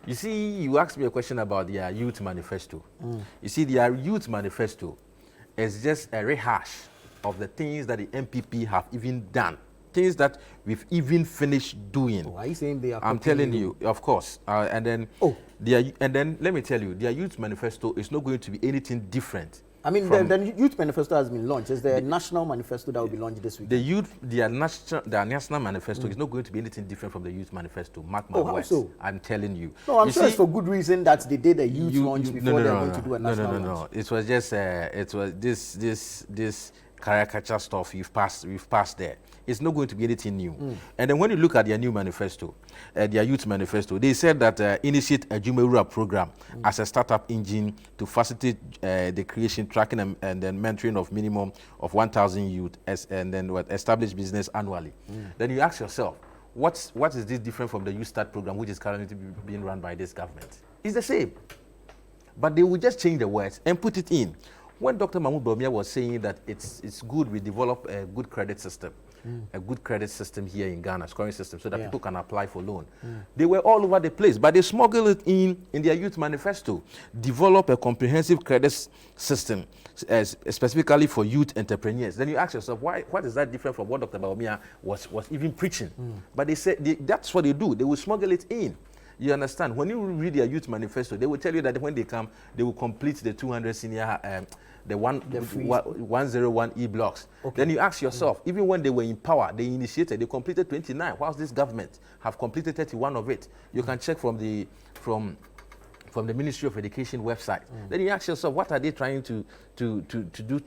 You see, you asked me a question about their youth manifesto. You see, their youth manifesto is just a rehash of the things that the NPP have even done, things that we've even finished doing. Why are you saying they are? I'm telling you, of course. And then let me tell you, their youth manifesto is not going to be anything different. I mean, the youth manifesto has been launched. Is there a national manifesto that will be launched this week? Their national manifesto is not going to be anything different from the youth manifesto. Mark my words. So? I'm telling you. No, I'm sure it's for good reason that they did a youth launch before they're going to do a national launch. No. It was just it was this caricature stuff we've passed there. It's not going to be anything new. And then when you look at their new manifesto, their youth manifesto, they said that initiate a Jumeirah program as a startup engine to facilitate the creation, tracking, and then mentoring of minimum of 1,000 youth, and then establish business annually. Then you ask yourself, what is this different from the Youth Start program, which is currently being run by this government? It's the same, but they will just change the words and put it in. When Dr. Mahmoud Bawumia was saying that it's good we develop a good credit system, here in Ghana, scoring system, so that people can apply for loan. They were all over the place, but they smuggled it in their youth manifesto. Develop a comprehensive credit system, specifically for youth entrepreneurs. Then you ask yourself, what is that different from what Dr. Bawumia was even preaching? But they said that's what they do. They will smuggle it in. You understand? When you read their youth manifesto, they will tell you that when they come, they will complete the 200 senior, the 101 e-blocks. Okay. Then you ask yourself, even when they were in power, they completed 29, whilst this government have completed 31 of it. You can check from the Ministry of Education website. Then you ask yourself, what are they trying to do to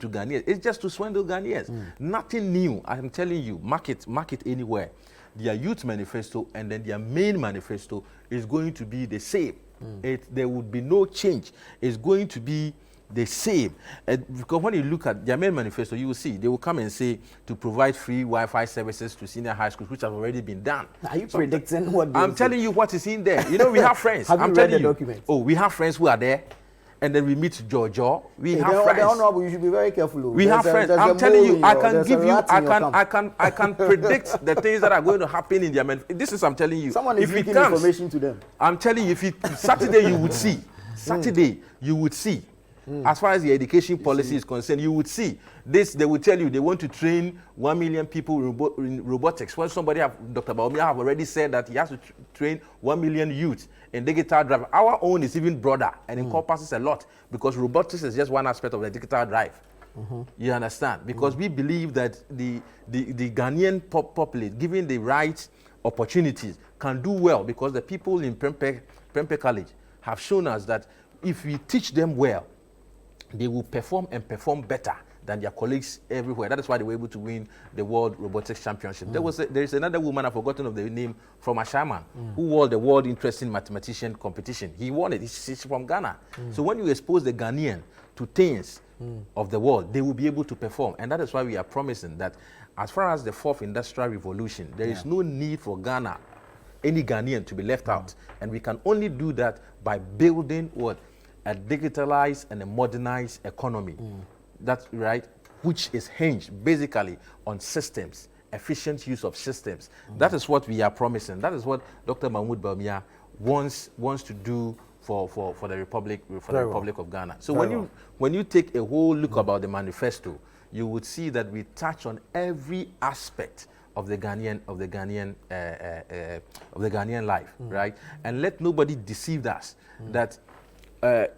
Ghanaians? It's just to swindle Ghanaians. Nothing new. I'm telling you, market anywhere. Their youth manifesto and then their main manifesto is going to be the same. There would be no change. It's going to be the same. Because when you look at their main manifesto, you will see they will come and say to provide free Wi-Fi services to senior high schools, which have already been done. Are you predicting what? I'm telling you what is in there. You know, we have friends. Have you read the document? Oh, we have friends who are there. And then we meet Jojo. We have friends. Honorable, you should be very careful. We have friends. I'm telling you, I can predict the things that are going to happen in their manifesto. This is, I'm telling you. Someone is leaking information to them. I'm telling you, Saturday you would see. Saturday you would see. As far as the education policy is concerned, you would see this. They will tell you they want to train 1 million people in robotics. When Dr. Bawumia have already said that he has to train 1 million youth in digital drive. Our own is even broader and encompasses a lot, because robotics is just one aspect of the digital drive. You understand? Because we believe that the Ghanaian populace, given the right opportunities, can do well, because the people in Prempeh College have shown us that if we teach them well, they will perform and perform better than their colleagues everywhere. That is why they were able to win the World Robotics Championship. There is another woman, I've forgotten of the name, from Ashaman, who won the World Interesting Mathematician competition. He won it. She's from Ghana. So when you expose the Ghanaian to things of the world, they will be able to perform. And that is why we are promising that as far as the fourth industrial revolution, there is no need for Ghana, any Ghanaian, to be left out. And we can only do that by building a digitalized and a modernized economy. That's right, which is hinged basically on systems, efficient use of systems. That is what we are promising. That is what Dr. Mahmoud Bawumia wants to do for the Republic of Ghana. So when you take a whole look about the manifesto, you would see that we touch on every aspect of the Ghanaian life, right? And let nobody deceive us that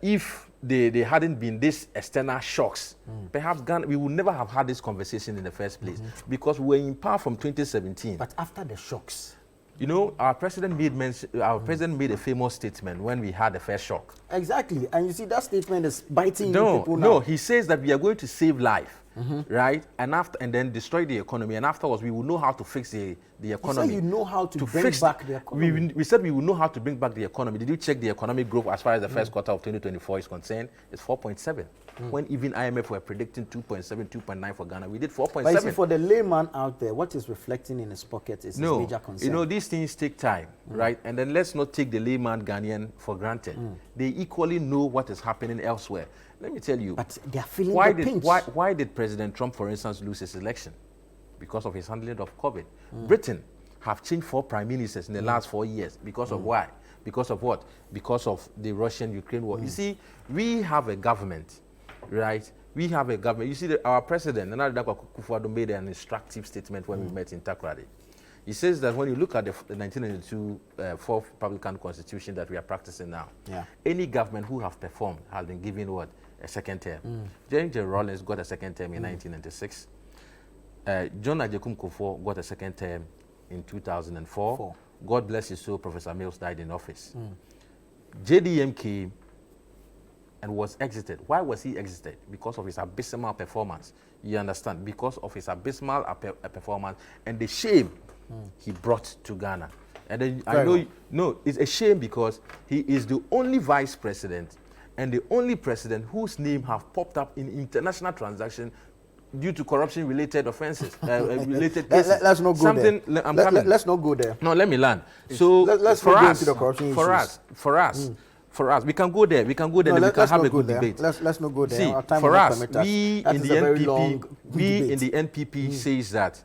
if they hadn't been these external shocks, perhaps Ghana, we would never have had this conversation in the first place, because we were in power from 2017. But after the shocks, you know, our president made a famous statement when we had the first shock. Exactly, and you see that statement is biting people now. No, he says that we are going to save life. Right, and then destroy the economy, and afterwards we will know how to fix the economy. You said you know how to bring back the economy. We said we will know how to bring back the economy. Did you check the economic growth as far as the first quarter of 2024 is concerned? It's 4.7. When even IMF were predicting 2.7, 2.9 for Ghana, we did 4.7. But you see, for the layman out there, what is reflecting in his pocket is his major concern. You know, these things take time, right? And then let's not take the layman Ghanaian for granted. They equally know what is happening elsewhere. Let me tell you. But they are feeling the pinch. Why did President Trump, for instance, lose his election? Because of his handling of COVID. Britain have changed 4 prime ministers in the last 4 years. Because of why? Because of what? Because of the Russian-Ukraine war. You see, we have a government, right? We have a government. You see, our president, Nana Akufo-Addo, made an instructive statement when we met in Takoradi. He says that when you look at the 1992 Fourth Republican Constitution that we are practicing now, any government who have performed has been given what? A second term. James J. Rawlings got a second term in 1996. John Ajekum Kufuor got a second term in 2004. God bless his soul, Professor Mills died in office. JDM came and was exited. Why was he exited? Because of his abysmal performance. You understand? Because of his abysmal performance and the shame he brought to Ghana. And then I know, no, it's a shame because he is the only vice president and the only president whose name have popped up in international transactions due to corruption-related offenses, related cases. Let's not go there. I'm coming. Let's not go there. No, let me land. So let's for not go us, into the corruption issues. For us, we can go there. We can go there. No, and we can have a good there. debate. Let's not go there. See, Our time for will not us, permit us. we That in is the a very NPP, long we in debate. the NPP says that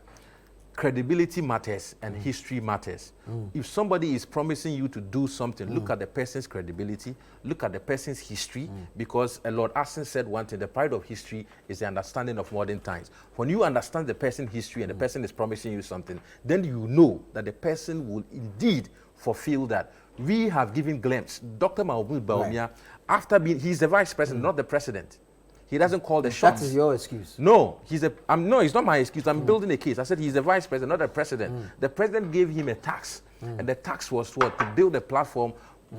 credibility matters and history matters. If somebody is promising you to do something, look at the person's credibility, look at the person's history, because Lord Aston said one thing, the pride of history is the understanding of modern times. When you understand the person's history and the person is promising you something, then you know that the person will indeed fulfill that. We have given glimpse. Dr. Mahmoud Bawumia, after being, he's the vice president, not the president. He doesn't call the shots. That is your excuse. No, no, it's not my excuse. I'm building a case. I said he's the vice president, not the president. The president gave him a tax, and the tax was what? To build a platform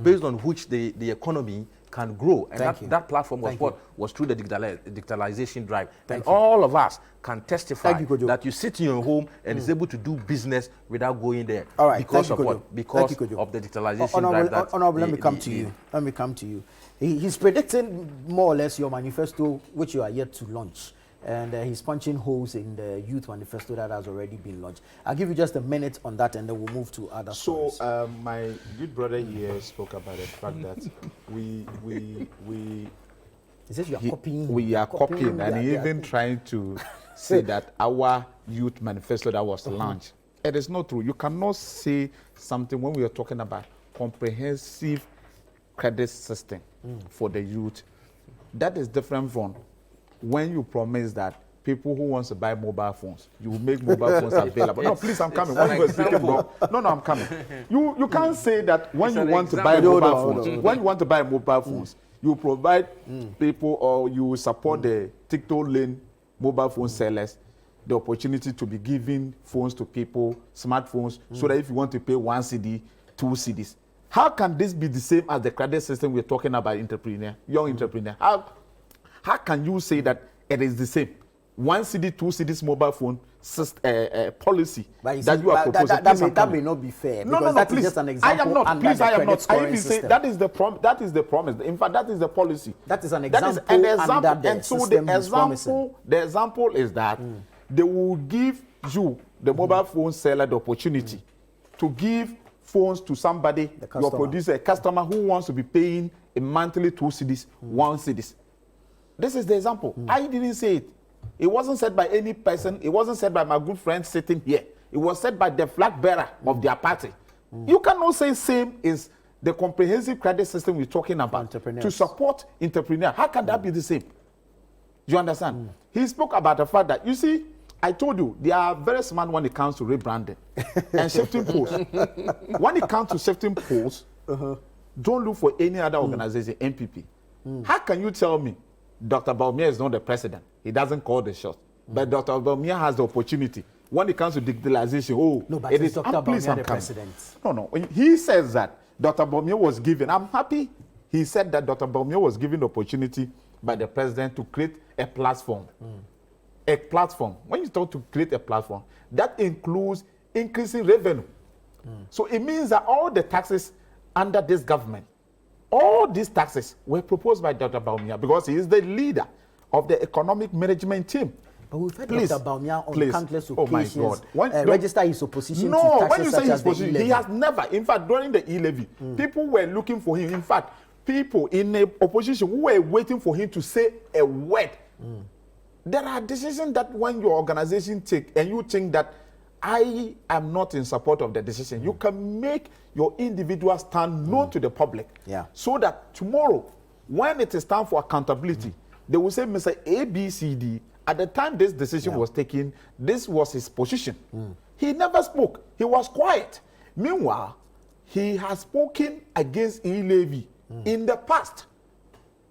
based on which the economy can grow. And that platform was what? Was through the digitalization drive. And all of us can testify that you sit in your home and is able to do business without going there. All right. Because of what? Because of the digitalization drive. Honorable, let me come to you. Let me come to you. He's predicting more or less your manifesto, which you are yet to launch. And he's punching holes in the youth manifesto that has already been launched. I'll give you just a minute on that and then we'll move to other stories. So my good brother here spoke about the fact that we he says you are copying. We are copying and even trying to say that our youth manifesto that was launched. It is not true. You cannot say something when we are talking about comprehensive credit system for the youth. That is different from when you promise that people who want to buy mobile phones, you will make mobile phones available. No, please, I'm coming. When you were speaking, bro. No, I'm coming. You can't say that when you want to buy mobile phones, when you want to buy mobile phones, you provide people or you support the TikTok lane mobile phone sellers the opportunity to be giving phones to people, smartphones, so that if you want to pay 1 CD, 2 CDs. How can this be the same as the credit system we're talking about, young entrepreneur? How can you say that it is the same? 1 CD, 2 CDs mobile phone policy that you are proposing. That may not be fair. No, that please. Is just an example. I am not. Please, I am not. I even say that is the promise. In fact, that is the policy. That is an example. Under the and so the example is that they will give you, the mobile phone seller, the opportunity to give phones to somebody, your producer, a customer who wants to be paying a monthly 2 CDs, 1 CDs. This is the example. I didn't say it. It wasn't said by any person. It wasn't said by my good friend sitting here. It was said by the flag bearer of their party. You cannot say same is the comprehensive credit system we're talking about to support entrepreneurs. How can that be the same? You understand? He spoke about the fact that, you see, I told you, they are very smart when it comes to rebranding and shifting posts. When it comes to shifting posts, don't look for any other organization, NPP. How can you tell me Dr. Bawumia is not the president? He doesn't call the shots. But Dr. Bawumia has the opportunity. When it comes to digitalization, no, but it is Dr. Bawumia the president. No. He says that Dr. Bawumia was given. I'm happy. He said that Dr. Bawumia was given the opportunity by the president to create a platform. A platform. When you talk to create a platform, that includes increasing revenue. So it means that all the taxes under this government, all these taxes were proposed by Dr. Bawumia because he is the leader of the economic management team. But we've heard Dr. Bawumia on countless occasions register his opposition to taxes when you say his position, he has never. In fact, during the e-levy, people were looking for him. In fact, people in the opposition who were waiting for him to say a word. There are decisions that when your organization take and you think that I am not in support of the decision. You can make your individual stand known to the public, so that tomorrow, when it is time for accountability, they will say, Mr. ABCD, at the time this decision was taken, this was his position. He never spoke. He was quiet. Meanwhile, he has spoken against e-levy in the past.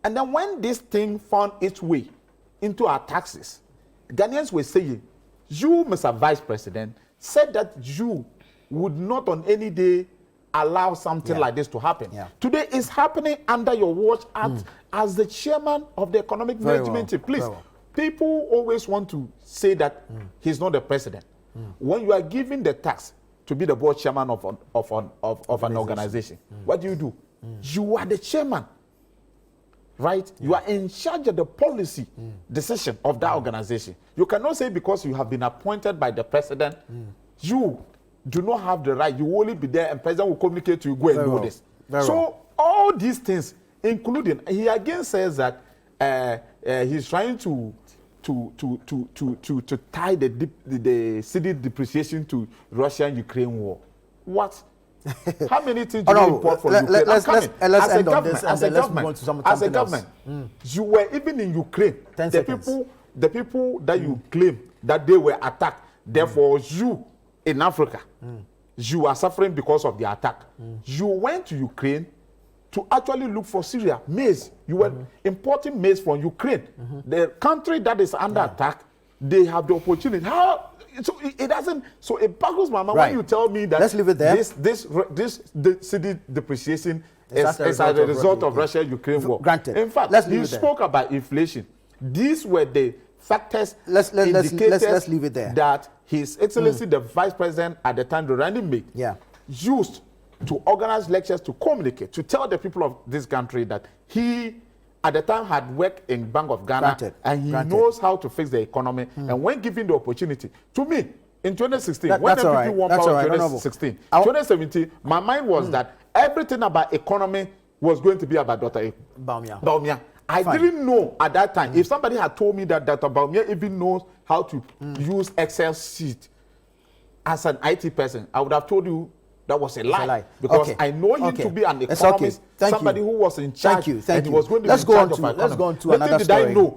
And then when this thing found its way into our taxes, Ghanaians were saying, you, Mr. Vice President, said that you would not on any day allow something like this to happen. Today it's happening under your watch as the chairman of the economic management team. Please, people always want to say that he's not the president. When you are given the task to be the board chairman of an organization, what do? You are the chairman, right? You are in charge of the policy decision of that organization. You cannot say because you have been appointed by the president, you do not have the right. You will only be there and president will communicate to you, go and do this. So all these things, including, he again says that he's trying to tie the city depreciation to Russia-Ukraine war. What? How many things do you import from Ukraine? Let's end on this and let's move on to something as a government, you were even in Ukraine. The people that you claim that they were attacked, therefore you in Africa, you are suffering because of the attack. You went to Ukraine to actually look for Syria, maize. You were importing maize from Ukraine. The country that is under attack, they have the opportunity. How? So it doesn't. So it boggles my mind when you tell me that let's leave it there. This city depreciation is as a result of Russia-Ukraine war. Granted. In fact, you spoke about inflation. These were the factors let's leave it there. That His Excellency, the Vice President at the time, the running mate, used to organize lectures, to communicate, to tell the people of this country that he, at the time, had worked in Bank of Ghana and he knows how to fix the economy. And when given the opportunity, to me, in 2016, when NPP won power in 2016, 2017, my mind was that everything about economy was going to be about Dr. Bawumia. I didn't know at that time. If somebody had told me that Dr. Bawumia even knows how to use Excel sheet as an IT person, I would have told you that was a lie. Because I know him to be an economist, somebody who was in charge, and he was going to be in charge of economy. Let's go on to another story. I know